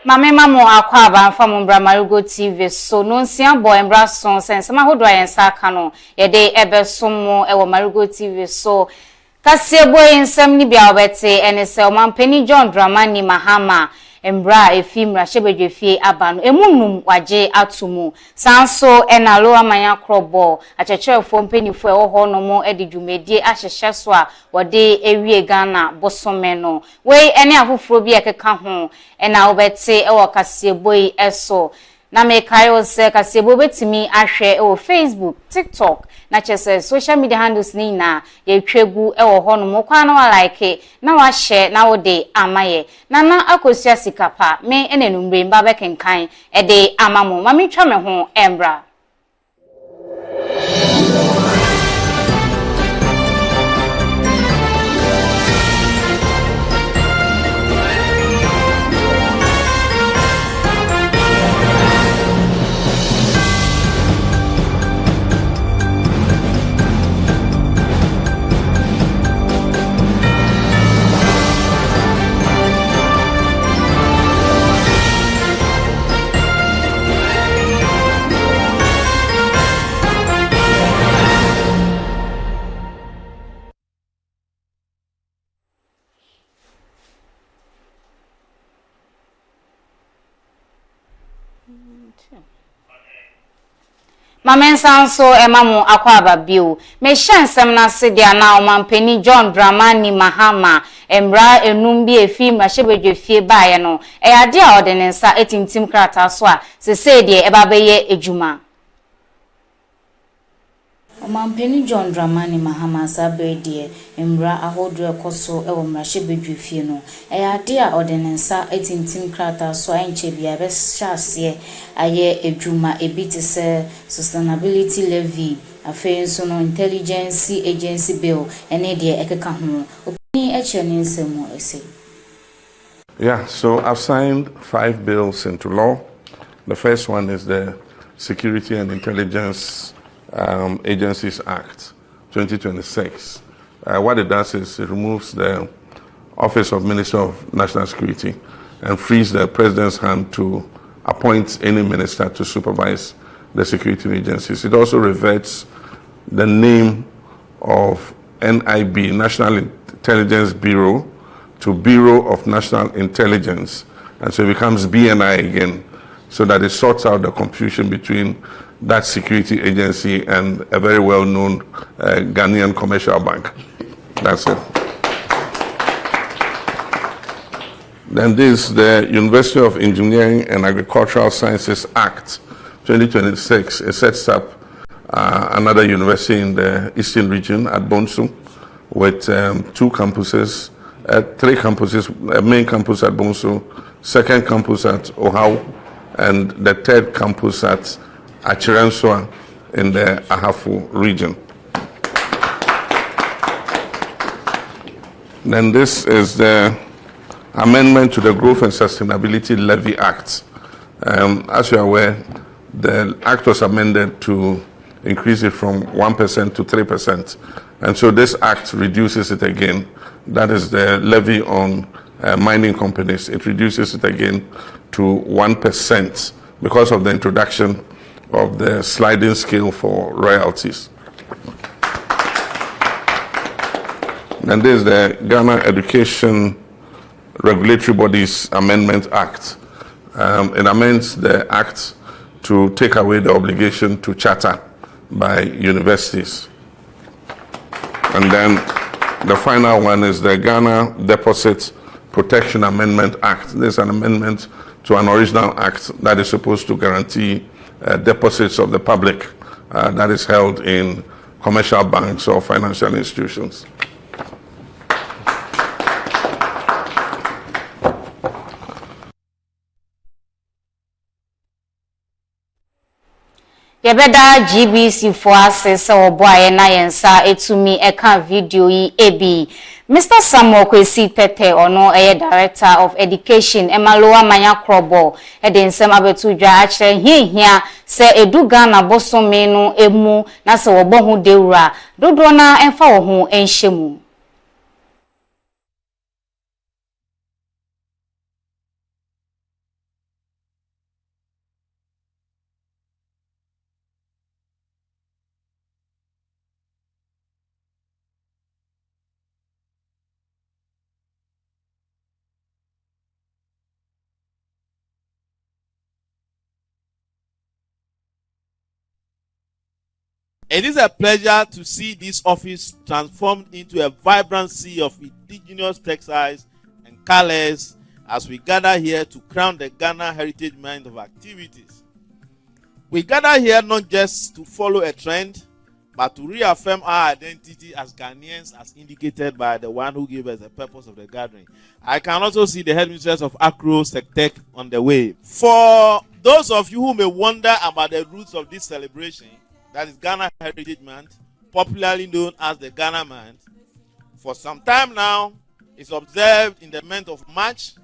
Mame mamo akwa aba from Marego TV so no nsia boy mbra son sense ma hodo ayen saka no ye de ebesomo e wo Marego TV so kase boy nsem ni bia obete ene se o mampani John Dramani Mahama mbra efimra shebedwefie aba no emunum waje atumu sanso ena lo amanya krobo achechefo mpanifo ewo ho no mo edidwumedie ahyehye so a wode ewie Ghana bosome no we ene afoforo bi ekeka ho ena obete ewo kaseboi eso na mekayo se kasebo betimi ahwe ewo Facebook TikTok na chese social media handles ni na yetwegu ewo ho no mo kwa na wa like na wa share na wo de amaye na akosia sikapa me enenumbre mba bekenkan e de amamo mami twa me ho embra Mamensan so emamu akwaba biu me hyansem na sedia na omampani John Dramani Mahama embra enum bi efimra hyebedwefie baaye no ade a ode ne nsa etintim krata so a sese de eba beye ejuma Omampani John Dramani Mahama sabedie embra ahodro ekoso ewo mrahebedwefie no ade a ode ne nsa etintim krata so a enche bia be hyase aye ejuma ebitise sustainability levy afenso no intelligence agency bill ene de ekeka ho opini echene nsemo ese. Yeah, so I've signed 5 bills into law. The first one is the Security and Intelligence Agencies Act 2026. What it does is it removes the Office of Minister of National Security and frees the President's hand to appoint any minister to supervise the security agencies. It also reverts the name of NIB, National Intelligence Bureau, to Bureau of National Intelligence, and so it becomes BNI again, so that it sorts out the confusion between that security agency and a very well-known Ghanaian commercial bank. That's it. Then this is the University of Engineering and Agricultural Sciences Act 2026. It sets up another university in the eastern region at Bonsu with 2 campuses, 3 campuses, a main campus at Bonsu, second campus at Ohau, and the third campus at Achirenswa in the Ahafu region. Then this is the amendment to the Growth and Sustainability Levy Act. As you are aware, the act was amended to increase it from 1% to 3%. And so this act reduces it again. That is the levy on mining companies. It reduces it again to 1% because of the introduction of the sliding scale for royalties. And this is the Ghana Education Regulatory Bodies Amendment Act. It amends the act to take away the obligation to charter by universities. And then the final one is the Ghana Deposit Protection Amendment Act. This is an amendment to an original act that is supposed to guarantee deposits of the public that is held in commercial banks or financial institutions. Yebeda GBC for access or boy na yensa etumi eka video yi ebi Mr. Samuel Kwesi Tete ono director of education Emaloa Manya Krobo ensem abetu dwa akire hia se edu Ghana bosome no emu na se wo bohu dewura dodo na emfa wo ho enhyemu. It is a pleasure to see this office transformed into a vibrant sea of indigenous textiles and colors as we gather here to crown the Ghana Heritage Month of activities. We gather here not just to follow a trend, but to reaffirm our identity as Ghanaians, as indicated by the one who gave us the purpose of the gathering. I can also see the headmistress of Accra Sectec on the way. For those of you who may wonder about the roots of this celebration, that is Ghana Heritage Month, popularly known as the Ghana Month, for some time now, it's observed in the month of March,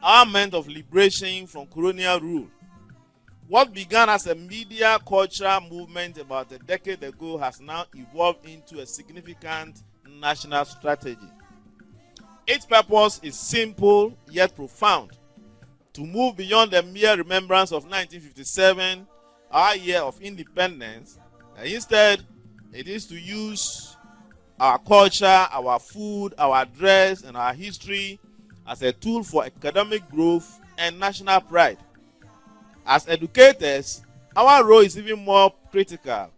our month of liberation from colonial rule. What began as a media cultural movement about a decade ago has now evolved into a significant national strategy. Its purpose is simple yet profound: to move beyond the mere remembrance of 1957, our year of independence, and instead it is to use our culture, our food, our dress, and our history as a tool for academic growth and national pride. As educators, our role is even more critical.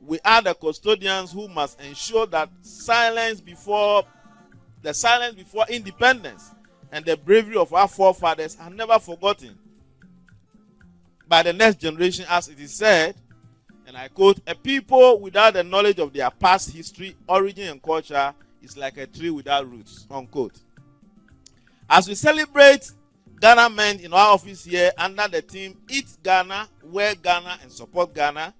We are the custodians who must ensure that the silence before independence and the bravery of our forefathers are never forgotten by the next generation, as it is said, and I quote, "A people without the knowledge of their past history, origin, and culture is like a tree without roots," unquote. As we celebrate Ghana Month in our office here under the theme Eat Ghana, Wear Ghana, and Support Ghana,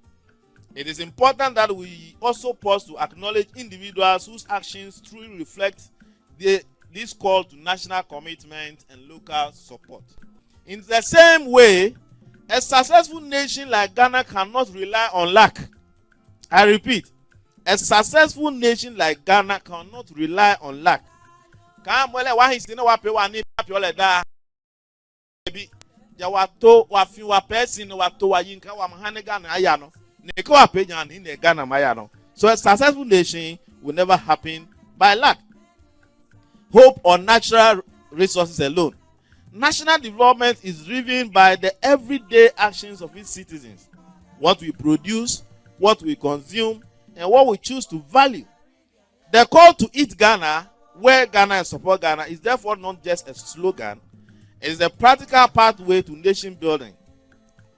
it is important that we also pause to acknowledge individuals whose actions truly reflect this call to national commitment and local support. In the same way, a successful nation like Ghana cannot rely on luck. I repeat, a successful nation like Ghana cannot rely on luck. So a successful nation will never happen by luck, hope, or natural resources alone. National development is driven by the everyday actions of its citizens: what we produce, what we consume, and what we choose to value. The call to eat Ghana, wear Ghana, and support Ghana is therefore not just a slogan, it is a practical pathway to nation building.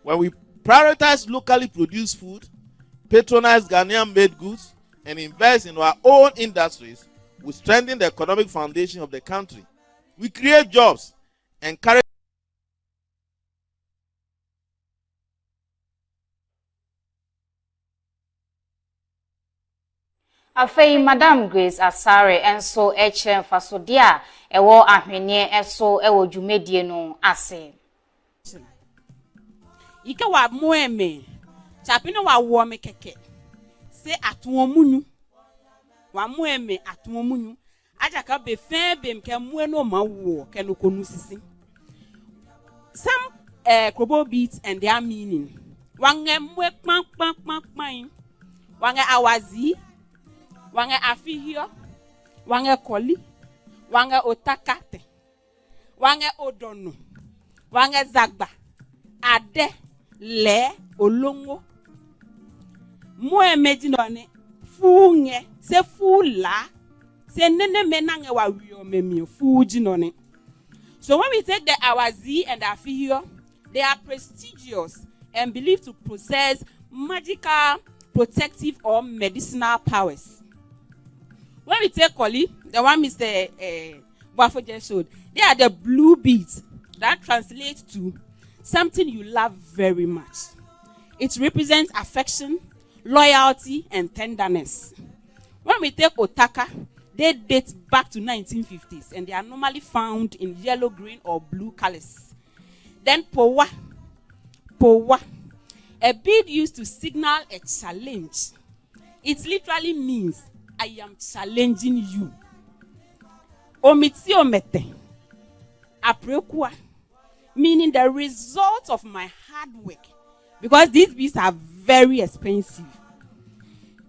When we prioritize locally produced food, patronize Ghanaian made goods, and invest in our own industries, we strengthen the economic foundation of the country. We create jobs, encourage Afei Madam Grace Asare enso eche fasodia ewo ahwene eso ewo dwumedie no ase. Ike wa moeme chapino wa wo me keke se atuomunu wa moeme atuomunu aja ka be fe bem ke mue no ma wo ke no konu sisi. Some Krobo beats and their meaning. Wange mwe kpan wange awazi, wange afihio, wange koli, wange otakate, wange odono, wange zagba, ade, le, olongo. Mwe medinone, funge, se fula, se nene menange wa wio memi, fujinone. So when we take the awazi and the afihio, they are prestigious and believed to possess magical, protective, or medicinal powers. When we take Koli, the one Mr. Wafo just showed, they are the blue beads that translate to something you love very much. It represents affection, loyalty, and tenderness. When we take Otaka, they date back to 1950s and they are normally found in yellow, green, or blue colors. Then Powa, a bead used to signal a challenge. It literally means I am challenging you. Omiti omete, aprekwa, meaning the result of my hard work, because these beads are very expensive.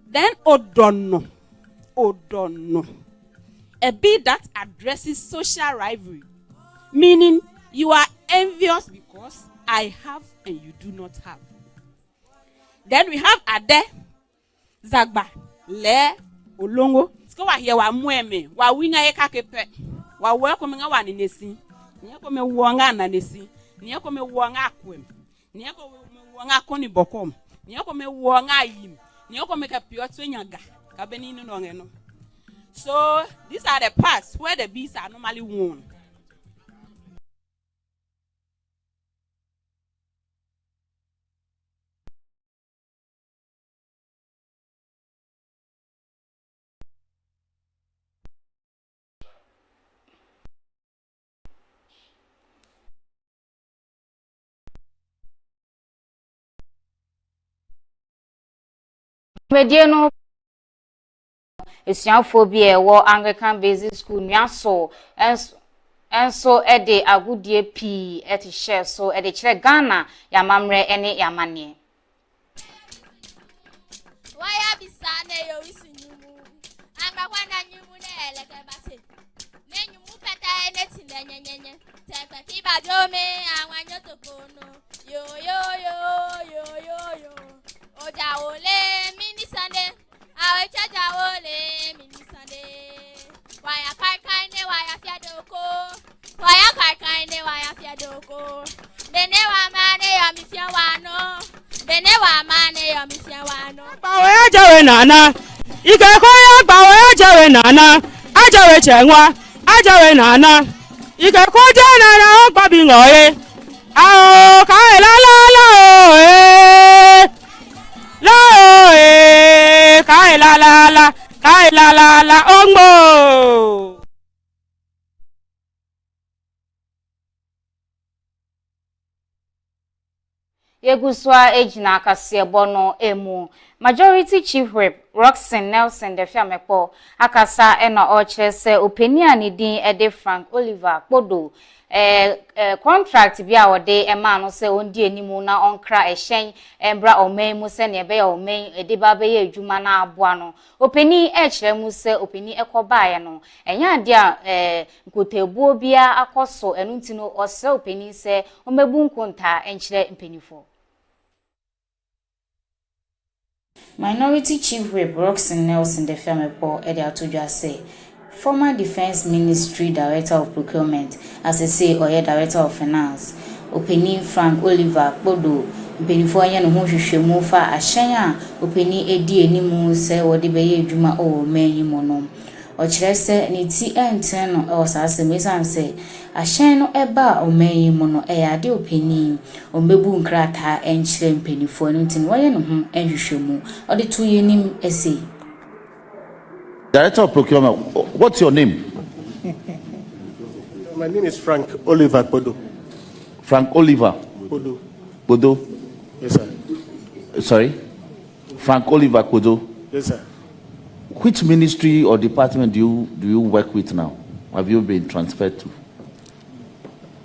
Then odono, a bead that addresses social rivalry, meaning you are envious because I have and you do not have. Then we have Ade, Zagba le olongo sko wa here wa mueme wa winga ye kakepe wa we ko menga wa nesi ni ko me wonga na nesi ni ko me wonga akwem ni ko me wonga koni bokom ni ko me wonga yim ni ko me ka piotso nyaga ka beni no no. So these are the parts where the bees are normally worn. Mediano esuafo bi ewo Anglican Basic School nyaso enso ede agudie pi eti share so ede kire Ghana ya mamre ene ya mane waya bisane yo isunyumu anga kwana nyumu ne eleke base ne nyumu peta ene tinde nyenyenye tekwe kibadome anwanyo tokono yo yo yo yo yo yo oja ole mini sande awe chaja ole mini sande waya kai ne waya fiadoko waya kai ne waya fiadoko dene wa mane ya mifia wano dene wa mane ya mifia wano bawe ajawe nana ike koya bawe ajawe nana ajawe chenwa ajawe nana ike koje nana babi ngoye ao kai la la la kai la la ongo. Yeguswa ejina kasebo no emu Majority Chief Whip Roxanne Nelson de Fiamepo akasa ena oche se opinion ni din ede Frank Oliver Podo contract bi a wode ema no se ondi enimu na onkra ehyen embra omen mu se ne be ya omen ede ba be ya adwuma na aboa no opini kire mu se opini ekobaaye no enya ade a nkotebuo bia akoso enu ntino ose opini se omebu nkonta enkire mpenifo. Minority Chief Whip Roxanne Nelson de Fiamepo ede atodwa say former Defense Ministry Director of Procurement, as I say, or Director of Finance, Openi Frank Oliver Podo, Benifo anya no hwehwehwemu fa ahyen Openi edi enimu se wode beye adwuma o menyi monom. O kire se ne ti enten no e osase mesan se ahyen no eba o menyi mono e ade Openi o mebu nkrata enkire mpenifo no ntin waye no ho enhwehwemu o de to yenim ese. Director of Procurement, what's your name? My name is Frank Oliver Podo. Frank Oliver Podo. Podo. Yes, sir. Sorry? Frank Oliver Podo. Yes, sir. Which ministry or department do you work with now? Have you been transferred to?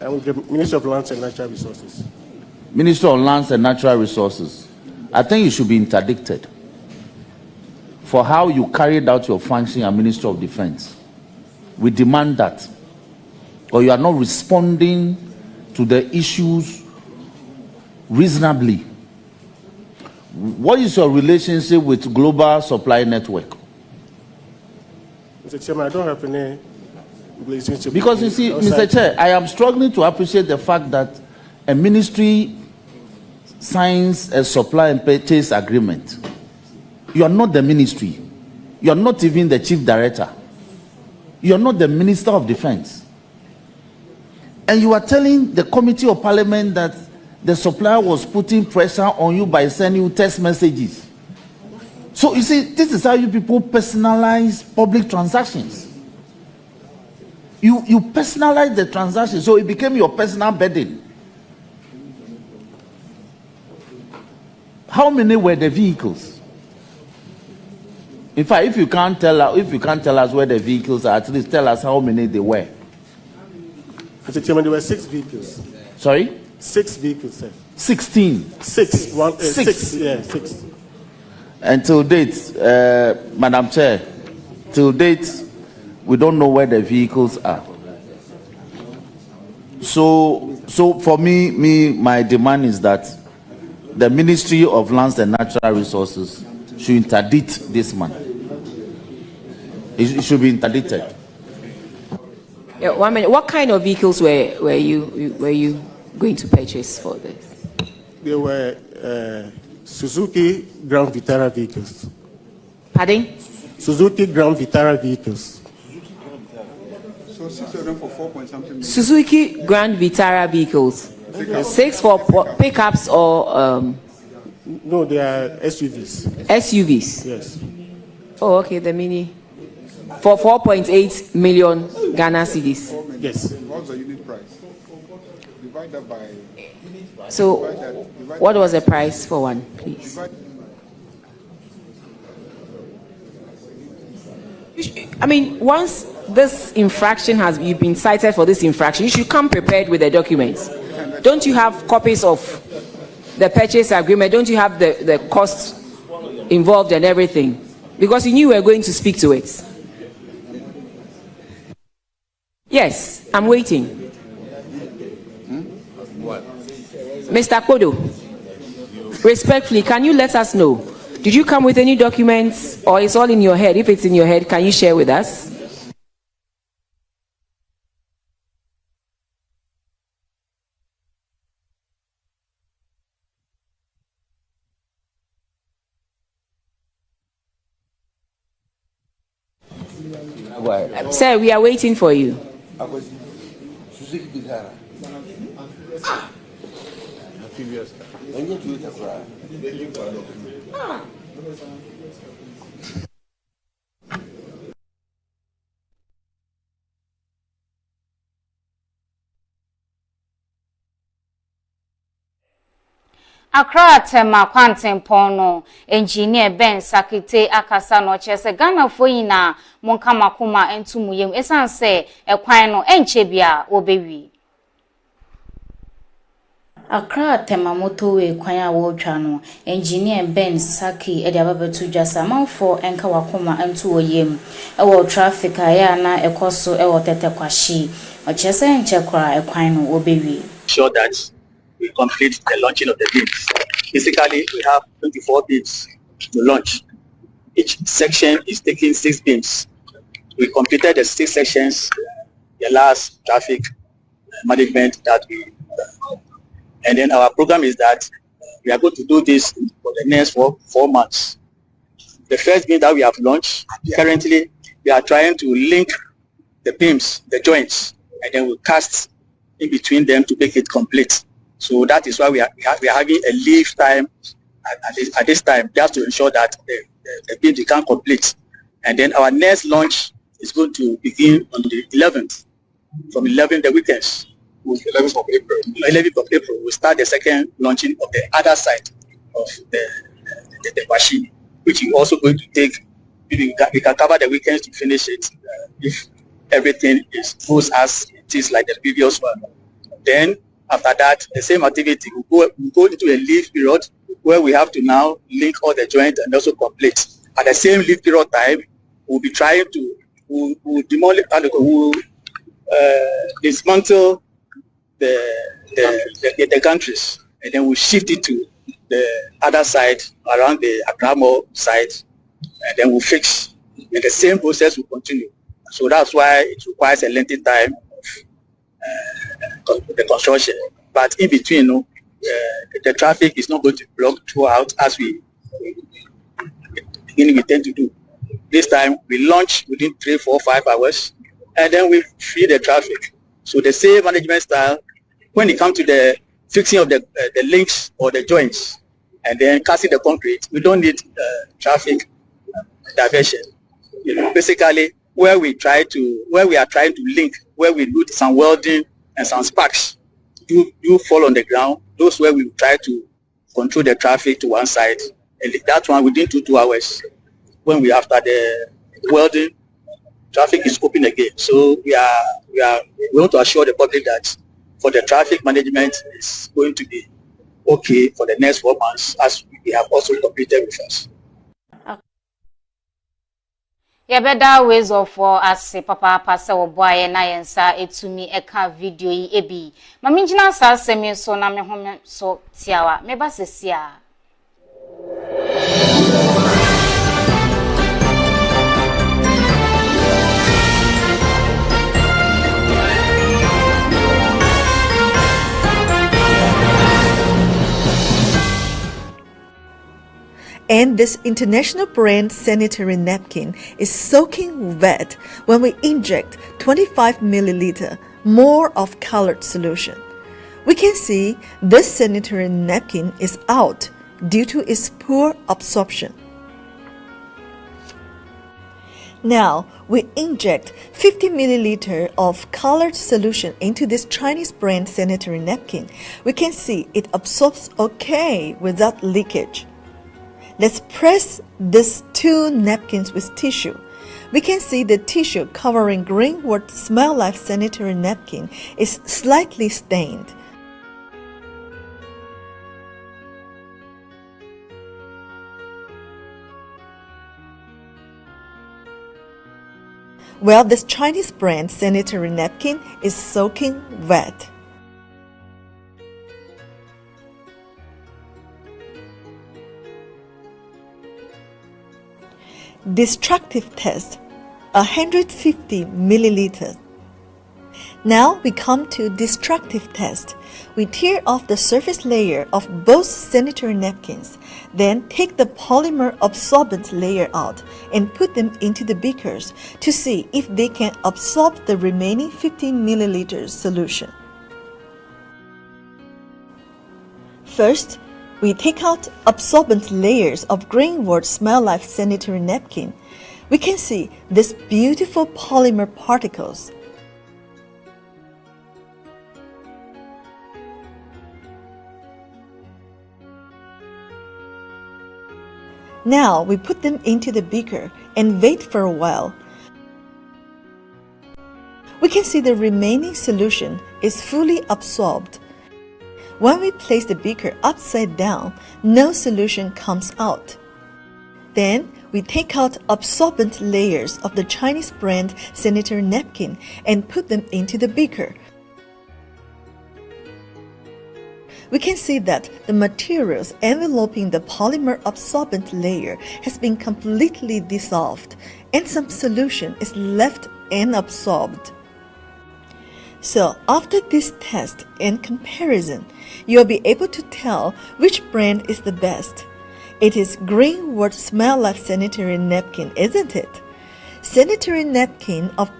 I'm with the Ministry of Lands and Natural Resources. Ministry of Lands and Natural Resources. I think you should be interdicted for how you carried out your function as Minister of Defense. We demand that, or you are not responding to the issues reasonably. What is your relationship with Global Supply Network? Mr. Chairman, I don't have any relationship. Because you see, Mr. Chair, I am struggling to appreciate the fact that a ministry signs a supply and purchase agreement. You are not the ministry. You are not even the chief director. You are not the Minister of Defense. And you are telling the Committee of Parliament that the supplier was putting pressure on you by sending you text messages. So you see, this is how you people personalize public transactions. You personalize the transaction, so it became your personal burden. How many were the vehicles? In fact, if you can't tell us where the vehicles are, at least tell us how many they were. Mr. Chairman, there were 6 vehicles. Sorry? 6 vehicles, sir. 16. 6. 6. Yeah, 6. And till date, Madam Chair, till date, we don't know where the vehicles are. So for me, my demand is that the Ministry of Lands and Natural Resources should interdict this man. It should be interdicted. Yeah, 1 minute. What kind of vehicles were you going to purchase for this? They were Suzuki Grand Vitara vehicles. Pardon? Suzuki Grand Vitara vehicles. So 6 of them for 4 point something million. Suzuki Grand Vitara vehicles. 6 for pickups or No, they are SUVs. SUVs. Yes. Oh, okay, the mini. For 4.8 million Ghana cedis. Yes. What's the unit price? Divide that by. So, what was the price for one, please? I mean, once this infraction you've been cited for this infraction, you should come prepared with the documents. Don't you have copies of the purchase agreement? Don't you have the costs involved and everything? Because you knew we were going to speak to it. Yes, I'm waiting. Mr. Kodo, respectfully, can you let us know? Did you come with any documents or it's all in your head? If it's in your head, can you share with us? Sir, we are waiting for you. Accra tema kwanten pono engineer Ben Sakite akasa no chese Ghana fo yina monka makoma entumu yem esanse ekwan no enche bia obewi Accra tema motowe kwan a wotwa no engineer Ben Saki ede ababetu dwasa manfo enka wakoma entu oyem ewo traffic aya na ekoso ewo tete kwashi o chese enche kra ekwan no obewi sure that we complete the launching of the beams. Basically, we have 24 beams to launch. Each section is taking 6 beams. We completed the 6 sections, the last traffic management that we and then our program is that we are going to do this for the next 4 months. The first beam that we have launched, currently we are trying to link the beams, the joints, and then we cast in between them to make it complete. So that is why we are having a leave time at this time, just to ensure that the beams become complete. And then our next launch is going to begin on the 11th. From 11th, the weekends. 11th of April. 11th of April, we'll start the second launching of the other side of the machine, which is also going to take, we can cover the weekends to finish it if everything goes as it is like the previous one. Then, after that, the same activity will go into a leave period where we have to now link all the joints and also complete. At the same leave period time, we'll be trying to dismantle the countries, and then we'll shift it to the other side around the Akramo side, and then we'll fix. And the same process will continue. So that's why it requires a lengthy time of the construction. But in between, the traffic is not going to block throughout as we tend to do. This time we launch within 3, 4, 5 hours, and then we free the traffic. So the same management style, when it comes to the fixing of the links or the joints, and then casting the concrete, we don't need traffic diversion. Basically, where we are trying to link, where we do some welding and some sparks, you fall on the ground. Those where we try to control the traffic to one side, and that one within 2 hours. When we after the welding, traffic is open again. So we want to assure the public that for the traffic management is going to be okay for the next 4 months, as we have also completed with us. Yeah, better ways of as papa pass or boy na yensa etumi eka video yi ebi. Mami jina sa semi so na me home so tiawa. Me ba sesia. And this international brand sanitary napkin is soaking wet when we inject 25 milliliter more of colored solution. We can see this sanitary napkin is out due to its poor absorption. Now we inject 50 milliliter of colored solution into this Chinese brand sanitary napkin. We can see it absorbs okay without leakage. Let's press these two napkins with tissue. We can see the tissue covering Greenwood Smell Life sanitary napkin is slightly stained. Well, this Chinese brand sanitary napkin is soaking wet. Destructive test, 150 milliliters. Now we come to destructive test. We tear off the surface layer of both sanitary napkins, then take the polymer absorbent layer out and put them into the beakers to see if they can absorb the remaining 50 milliliters solution. First, we take out absorbent layers of Greenwood Smell Life sanitary napkin. We can see these beautiful polymer particles. Now we put them into the beaker and wait for a while. We can see the remaining solution is fully absorbed. When we place the beaker upside down, no solution comes out. Then we take out absorbent layers of the Chinese brand sanitary napkin and put them into the beaker. We can see that the materials enveloping the polymer absorbent layer has been completely dissolved and some solution is left unabsorbed. So after this test and comparison, you'll be able to tell which brand is the best. It is Greenwood Smell Life sanitary napkin, isn't it? Sanitary napkin of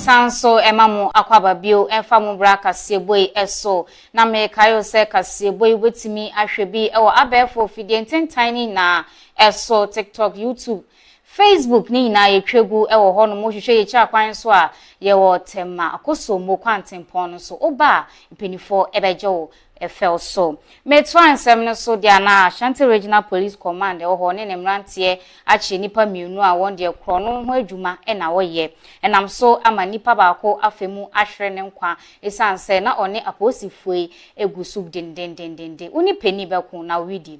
sanso emamu akwaba bio emfa mu bra kasieboyi eso na me kayo se kasieboyi wetimi ahwebi ewo abefo fidie ntentani na eso TikTok, YouTube, Facebook ni na yetwegu ewo ho no mo hwehwe ye cha kwan so a ye wo tema akoso mo kwantempon no so oba impenifo ebejo efel so metwan sem no so dia na Ashanti Regional Police Command ho ne nemrantie achi nipa mienu a won de kro no ho adwuma e na wo ye enam so ama nipa baako afemu ahwere ne nkwa esanse na one aposifue egusu dendendendende uni peni beko na widi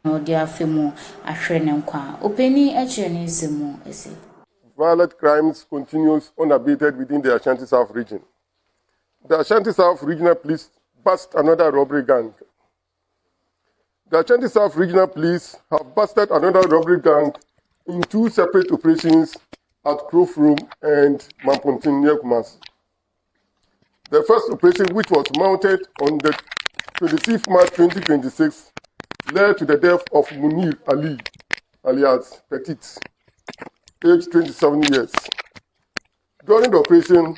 no de afemu ahwere ne nkwa openi achi ne nsemu ese. Violent crimes continues unabated within the Ashanti South region. The Ashanti South Regional Police bust another robbery gang. The Ashanti South Regional Police have busted another robbery gang in two separate operations at Grove Room and Mampontin near Kumasi. The first operation, which was mounted on the 26th March 2026, led to the death of Munir Ali, alias Petit, aged 27 years. During the operation,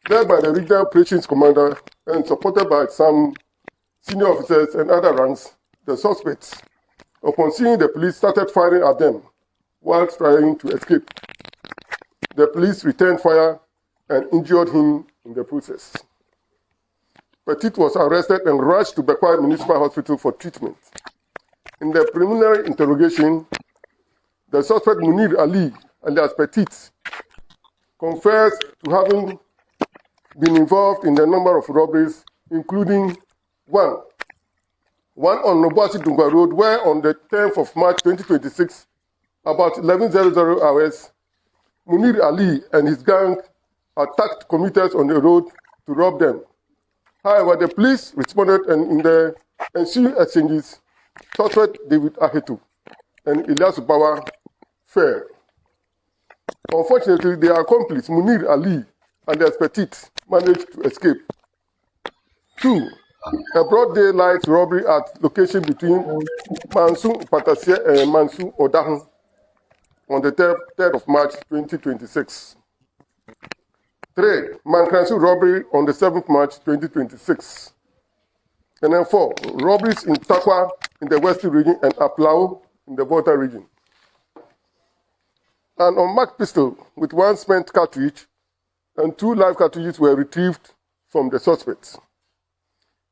led by the Regional Operations Commander and supported by some senior officers and other ranks, the suspects, upon seeing the police, started firing at them while trying to escape. The police returned fire and injured him in the process. Petit was arrested and rushed to Bekwai Municipal Hospital for treatment. In the preliminary interrogation, the suspect Munir Ali, alias Petit, confessed to having been involved in a number of robberies, including one on Nobuasi Dunga Road, where on the 10th of March 2026, about 11:00 hours, Munir Ali and his gang attacked commuters on the road to rob them. However, the police responded, and in the ensuing exchanges, suspect David Ahetu and Ilyas Bawa fell. Unfortunately, their accomplice, Munir Ali, and their petite managed to escape. 2. A broad daylight robbery at location between Mansu Patasia and Mansu Odahu on the 3rd of March 2026. 3. Mankransu robbery on the 7th March 2026. And then 4. Robberies in Takwa in the Western region and Aplao in the Volta region. An unmarked pistol with 1 spent cartridge and 2 live cartridges were retrieved from the suspects.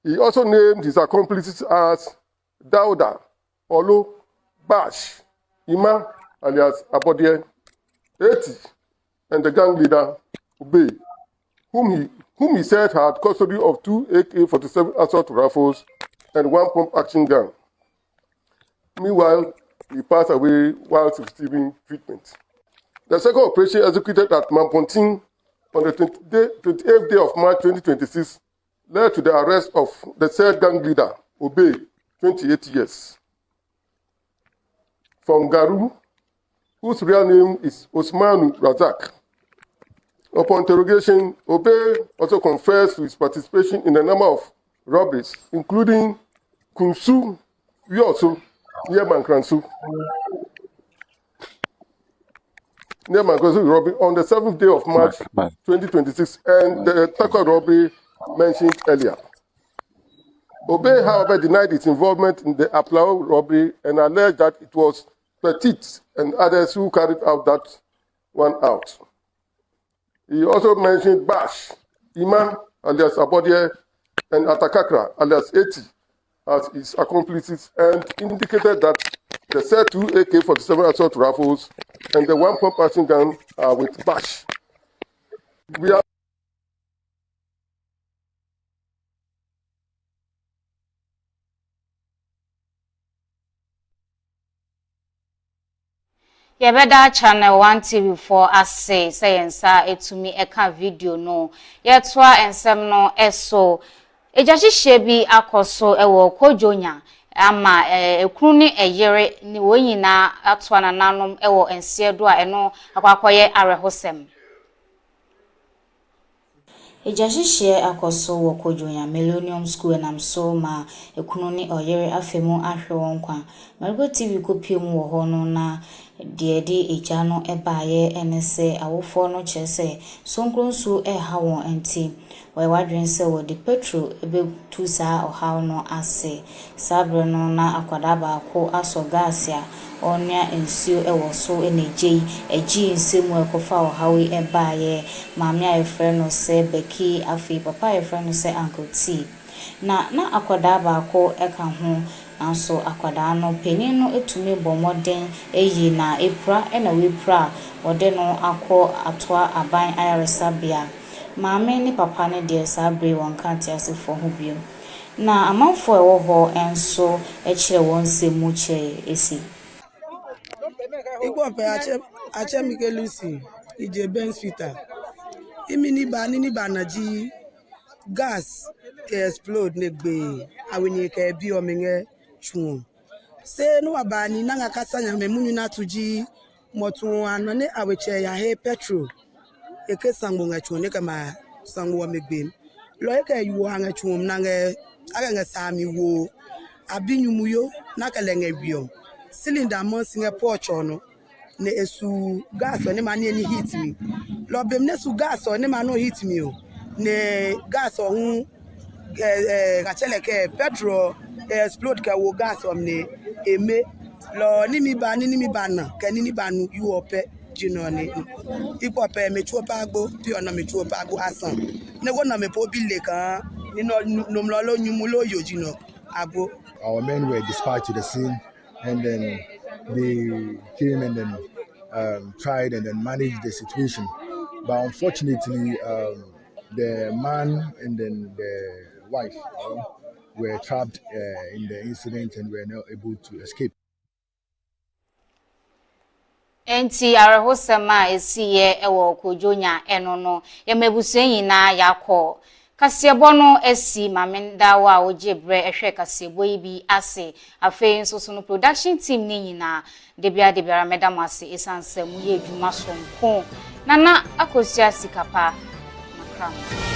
He also named his accomplices as Dauda, Olo, Bash, Ima, alias Abodie, Eti, and the gang leader, Ube, whom he said had custody of 2 AK-47 assault rifles and 1 pump-action gun. Meanwhile, he passed away while receiving treatment. The second operation executed at Mamponting on the 28th day of March 2026 led to the arrest of the third gang leader, Obe, 28 years. From Garu, whose real name is Osmanu Razak. Upon interrogation, Obe also confessed to his participation in a number of robberies, including Kunsu, Yosu, near Mankransu. Near Mankransu robbery on the 7th day of March 2026, and the Takwa robbery mentioned earlier. Obe, however, denied its involvement in the Aplao robbery and alleged that it was Petit and others who carried out that one out. He also mentioned Bash, Ima, alias Abodie, and Atakakra, alias Eti, as his accomplices, and indicated that the said 2 AK-47 assault rifles and the 1 pump-action gun are with Bash. We are Yebeda channel 1 TV4 ase sayensa etumi eka video no yetwa ensem no eso ejahihye bi akoso ewo kojonya ama ekunu ni eyere ni wonyina atwa nananom ewo ensiedo a eno akwakoye arehosem. Ejahihye akoso wo kojonya Millennium School na msoma ekunu ni oyere afemu ahwe wonkwa Marego TV kopiemu wo ho no na Diedi ejano ebaye enese awofo no chese sonkronsu ha won enti we wadwen se wo di petro ebe tusa ohaw no ase sabre no na akwada ba ko aso gas ya onya ensio ewo so eneje eji nsemu ekofa ohawi ebaye maami ayefre no se beki afi papa ayefre no se uncle T na akwada ba ko eka ho anso akwada no penin no etumi bomoden eyi na epra ena wepra wode no akọ atwa aban ayaresabia maame ni papa ne de sabre won kanti asefo ho bio na amanfo ewo ho enso ekire won semu che esi igbo pe ache Mike Lucy ije Benfita imini ba ni ba naji gas ke explode negbe awini ke bi ominge chun se no abani na ngakasa nya memunyu na tuji motu ano ne aweche ya he petrol eke sango nga chun ne kama sango wa megbe lo eke yuwo anga chun na nge aga nga sami wo abinyumu yo na kalenge biom cylinder mo singa pocho no ne esu gas ne ma ne ni hit me lo bem ne su gas ne ma no hit me o ne gas ohun gachele ke petrol explode ka wo gas omne eme lo ni mi ba na ke ni ba nu yu ope jino ni ipo pe me chuo pagbo bi ona me chuo pagbo asan ne go na me po bi le kan ni no mlo lo nyumu lo yo jino agbo. Our men were dispatched to the scene, and then they came and then tried and then managed the situation. But unfortunately, the man and then the wife were trapped in the incident and were not able to escape. Enti arehosema esiye ewo kojonya eno no yemebusu nyina yakọ Kasiebo no esi mamenda wa oje bre ehwe kasiebo yi bi ase afen so no production team ni nyina de bia madam ase esansem ye adwuma sonko nana akosia sikapa makram